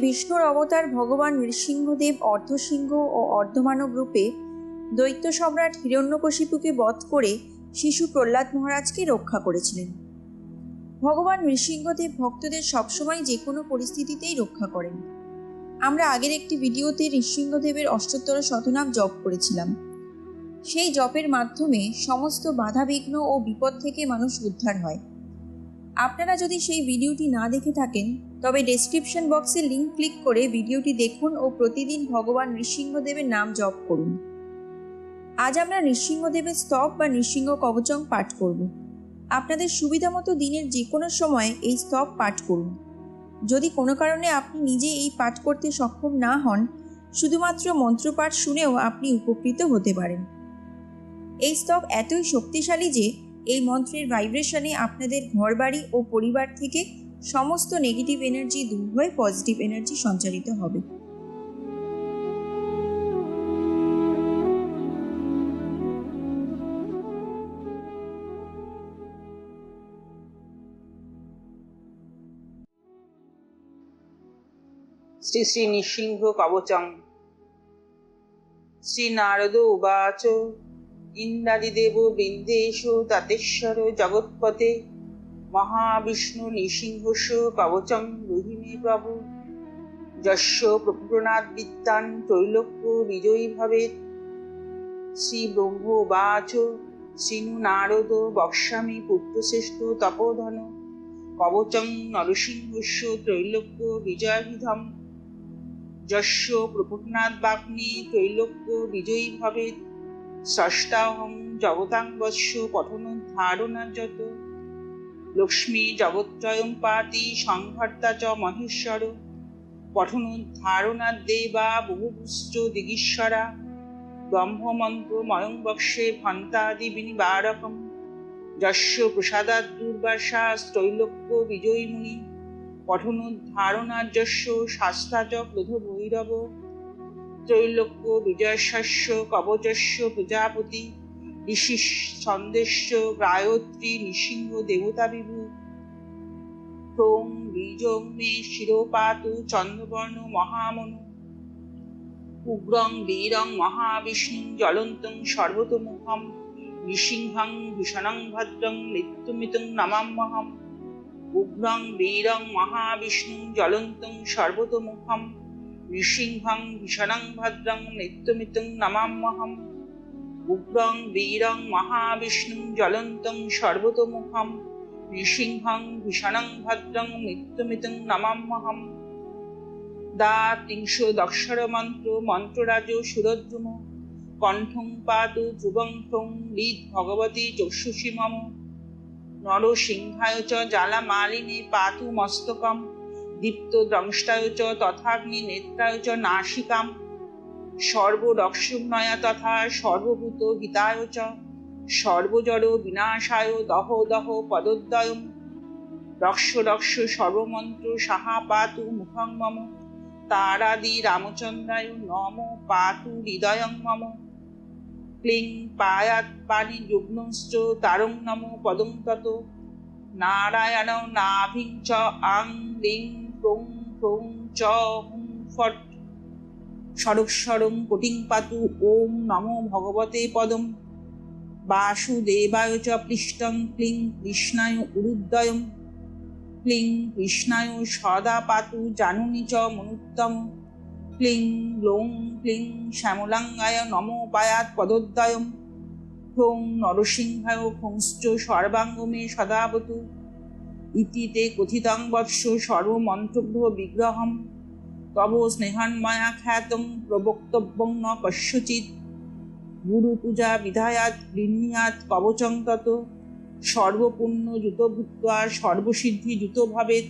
বিষ্ণুর অবতার ভগবান নৃসিংহদেব অর্ধসিংহ ও অর্ধমানব রূপে দৈত্য সম্রাট হিরণ্যকশিপুকে বধ করে শিশু প্রহ্লাদ মহারাজকে রক্ষা করেছিলেন। ভগবান নৃসিংহদেব ভক্তদের সবসময় যে কোনো পরিস্থিতিতেই রক্ষা করেন। আমরা আগের একটি ভিডিওতে নৃসিংহদেবের অষ্টোত্তর শতনাম জপ করেছিলাম। সেই জপের মাধ্যমে সমস্ত বাধাবিঘ্ন ও বিপদ থেকে মানুষ উদ্ধার হয়। আপনারা যদি সেই ভিডিওটি না দেখে থাকেন তবে ডেসক্রিপশন বক্সে লিঙ্ক ক্লিক করে ভিডিওটি দেখুন ও প্রতিদিন ভগবান নৃসিংহদেবের নাম জপ করুন। আজ আমরা নৃসিংহদেবের স্তব বা নৃসিংহ কবচং পাঠ করব। আপনাদের সুবিধা মতো দিনের যে কোনো সময়ে এই স্তব পাঠ করুন। যদি কোনো কারণে আপনি নিজে এই পাঠ করতে সক্ষম না হন, শুধুমাত্র মন্ত্রপাঠ শুনেও আপনি উপকৃত হতে পারেন। এই স্তব এতই শক্তিশালী যে এই মন্ত্রের ভাইব্রেশনে আপনাদের ঘরবাড়ি ও পরিবার থেকে সমস্ত নেগেটিভ এনার্জি দূর হয়ে পজিটিভ এনার্জি সঞ্চারিত হবে। শ্রী শ্রী নৃসিংহ কবচং। শ্রী নারদ উবাচ ইন্দ্রাদিদেব বৃন্দেশ তাতেশ্বর জগৎপতে মহাবিষ্ণু নৃসিংহস্য কবচং ব্রূহি মে প্রভু যস্য প্রপুরনাদ বিদ্যান ত্রৈলোক্য বিজয়ী ভবেৎ। শ্রী ব্রহ্ম উবাচ শ্রীনু নারদ বক্ষ্যামি পুত্রশ্রেষ্ঠ তপোধন কবচং নরসিংহস্য ত্রৈলোক্য বিজয়াভিধম যস্য প্রপুরনাদ বাগ্মী ত্রৈলোক্য বিজয়ী ভবেৎ। ষষ্ঠাহং জগতাং বৎস পঠনোদ্ধারণাযত লক্ষ্মী জগত্রয়ং পাতি সংহর্তা চ মহেশ্বর পঠনোদ্ধারণাদ্দেবা বহুপুশ্চ দিগীশ্বরা ব্রহ্মমন্ত্র ময়ং বক্ষে ভন্তাদি বিনিবারকম যস্য প্রসাদাৎ দুর্বাসা ত্রৈলোক্য বিজয়ী মুনি পঠনোদ্ধারণাযস্য শাস্তা চ ক্রোধ ভৈরব ত্রৈলোক্য বিজয়শস্য কবচস্য প্রজাপতি ঋষি ছন্দেশ্য গায়ত্রী নৃসিংহ দেবতা বিভু ঠোং বীজং মে শিরোপাতু চন্দ্রবর্ণ মহামনু উগ্রং বীরং মহাবিষ্ণু জ্বলন্তং সর্বতোমুখম নৃসিংহং ভীষণং ভদ্রং মৃত্যুমিতং নমাম্যহম। উগ্রং বীরং মহাবিষ্ণু জ্বলন্তং সর্বতোমুখম নৃসিংহং ভীষণং ভদ্রং মৃত্যুমিতং নমাম্যহম। উগ্রং বীরং মহাবিষ্ণু জ্বলন্তং সর্বতোমুখম নৃসিংহং ভীষণং ভদ্রং মৃত্যুমিতং নমাম্যহম। দা ত্রিংশদক্ষর মন্ত্র মন্ত্ররাজ সুরদ্রুম কণ্ঠং পাতু ধ্রুবং ঠোং হৃদ ভগবতী চক্ষুষি মম নরসিংহায় চ জ্বালামালিনী পাতু মস্তকম দীপ্ত দ্রংষ্টায় চ তথাগ্নি নেত্রায় চ নাসিকাম সর্বরক্ষুম্নয়া তথা সর্বভূত হিতায় চ সর্বজড় বিনাশায় দহ দহ পদোদ্বয়ম রক্ষ রক্ষ সর্বমন্ত্র সাহা পাতু মুখং মম তারাদি রামচন্দ্রায় নম পাতু হৃদয়ং মম ক্লিং পায়াৎ পানি যুগ্নশ্চ তারং নম পদং তত নারায়ণ নাভিং চ আং লিং প্রং প্রং চ হুং ফট সরস্বরং কোটিং পাতু ওম নমো ভগবতে পদম বাসুদেবায় চ পৃষ্ঠং ক্লিং কৃষ্ণায় উরুদ্বয়ম ক্লিং কৃষ্ণায় সদা পাতু জানুনি চ মনুত্তম ক্লিং গ্লৌং ক্লিং শ্যামলাঙ্গায় নমো পায়াৎ পদোদ্বয়ম ঠোং নরসিংহায় ফংশ্চ সর্বাঙ্গমে সদাবতু ইতি তে কথিতং বৎস সর্বমন্ত্রভ্য বিগ্রহম তব স্নেহান্ময়া খ্যাতং প্রবক্তব্যং ন কস্যচিৎ গুরু পূজা বিধায়াৎ গৃহ্ণীয়াৎ কবচং তত সর্বপুণ্য যুত ভূত্বা সর্বসিদ্ধি যুত ভবেৎ।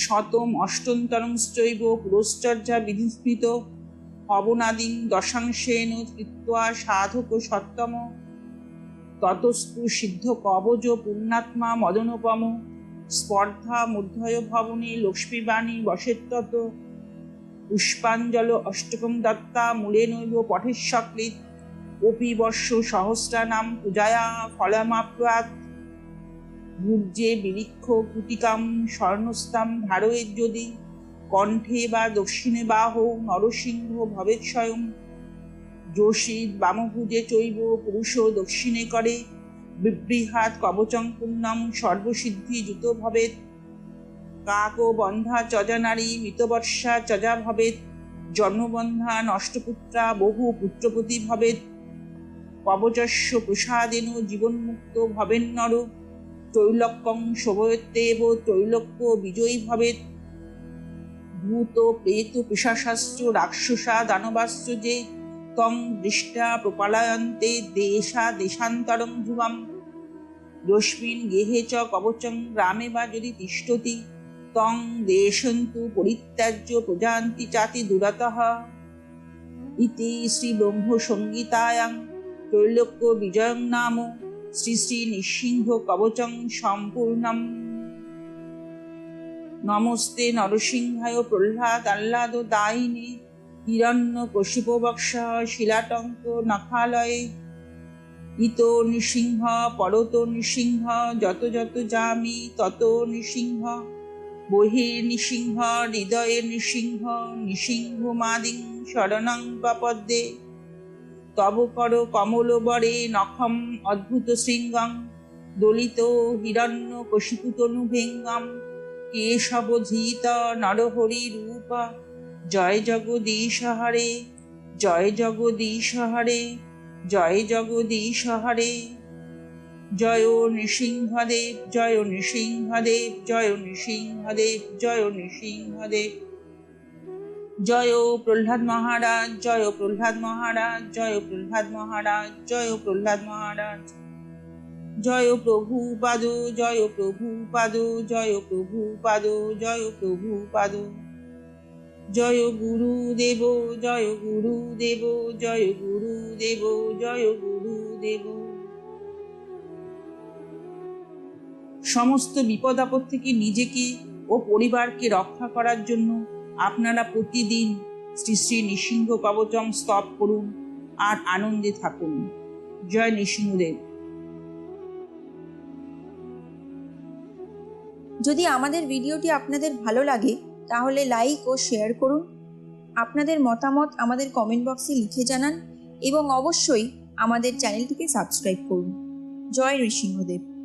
শতম অষ্টন্তরংশ্চৈব পুরশ্চর্যা বিধিস্মৃত হবনাদিং দশাংশেন কৃত্বা সাধক সত্তম ততস্তু সিদ্ধ কবজ পুণ্যাত্মা মদনোপম স্পর্ধা মূর্ধয় ভবনে লক্ষ্মীবাণী বসেত্তত পুষ্পাঞ্জল অষ্টকং দত্তা মূলে নৈব পঠেশ্বকৃত অপি বর্ষ সহস্রানাম পূজায়া ফলমাপ্রাত ভূর্যে বিরিক্ষ কুটিকাম স্বর্ণস্তাম ধারয়ের যদি কণ্ঠে বা দক্ষিণে বাহ নরসিংহ ভবেৎ স্বয়ং। যোষিত বামভুজে চৈব পুরুষ দক্ষিণে করে, বিবৃহাত কবচং পুণ্যম সর্বসিদ্ধি যুত ভবেৎ। কাক ও বন্ধা চজা নারী মৃতবর্ষা চজা ভবেৎ। জন্মবন্ধা নষ্টপুত্রা বহু পুত্রপতি ভবেৎ। কবচস্য প্রসাদেন জীবন্মুক্ত ভবেন্নর। ত্রৈলোক্যং শোভয়ত্যেব ত্রৈলোক্য বিজয়ী ভবেৎ। ভূত প্রেত পিশাচাশ্চ রাক্ষসা দানবাশ্চ যে তং দৃষ্টা প্রপালয়ন্তে দেশা দেশান্তরং ধ্রুবম। যস্মিন গেহে চ কবচং গ্রামে বা যদি তিষ্ঠতি, তং দেশন্তু পরিত্যাজ্য প্রজান্তি চাতি দূরতঃ। ইতি শ্রী ব্রহ্ম সংগীতায়াং ত্রৈলোক্য বিজয়ং নাম শ্রী শ্রী নৃসিংহ কবচং সম্পূর্ণম। নমস্তে নরসিংহায় প্রহ্লাদ আহ্লাদ দায়িনে, হিরণ্য কশিপবক্ষ শিলাটঙ্ক নখালয়ে। ইতো নৃসিংহ পরতো নৃসিংহ যত যত যামি তত নৃসিংহ। বহির্নৃসিংহ হৃদয়ে নৃসিংহ, নৃসিংহ মাদিং শরণং প্রপদ্যে। তব কর কমলবরে নখম অদ্ভুত শৃঙ্গং, দলিত হিরণ্য কশিপুতনুভেঙ্গম। কেশবধৃত নরহরি রূপ, জয় জগদীশ হরে, জয় জগদীশ হরে, জয় জগদীশ হরে। জয় নৃসিংহদেব, জয় নৃসিংহদেব, জয় নৃসিংহদেব, জয় নৃসিংহদেব। জয় প্রহ্লাদ মহারাজ, জয় প্রহ্লাদ মহারাজ, জয় প্রহ্লাদ মহারাজ, জয় প্রহ্লাদ মহারাজ। জয় প্রভুপাদ, জয় প্রভুপাদ, জয় প্রভুপাদ, জয় প্রভুপাদ। জয় গুরুদেব, জয় গুরুদেব, জয় গুরুদেব, জয় গুরুদেব। সমস্ত বিপদ আপদ থেকে নিজেকে ও পরিবারকে রক্ষা করার জন্য আপনারা প্রতিদিন শ্রী শ্রী নৃসিংহ কবচং স্তব করুন আর আনন্দে থাকুন। জয় নৃসিংহদেব। যদি আমাদের ভিডিওটি আপনাদের ভালো লাগে তাহলে লাইক ও শেয়ার করুন। আপনাদের মতামত আমাদের কমেন্ট বক্সে লিখে জানান এবং অবশ্যই আমাদের চ্যানেলটিকে সাবস্ক্রাইব করুন। জয় নৃসিংহদেব।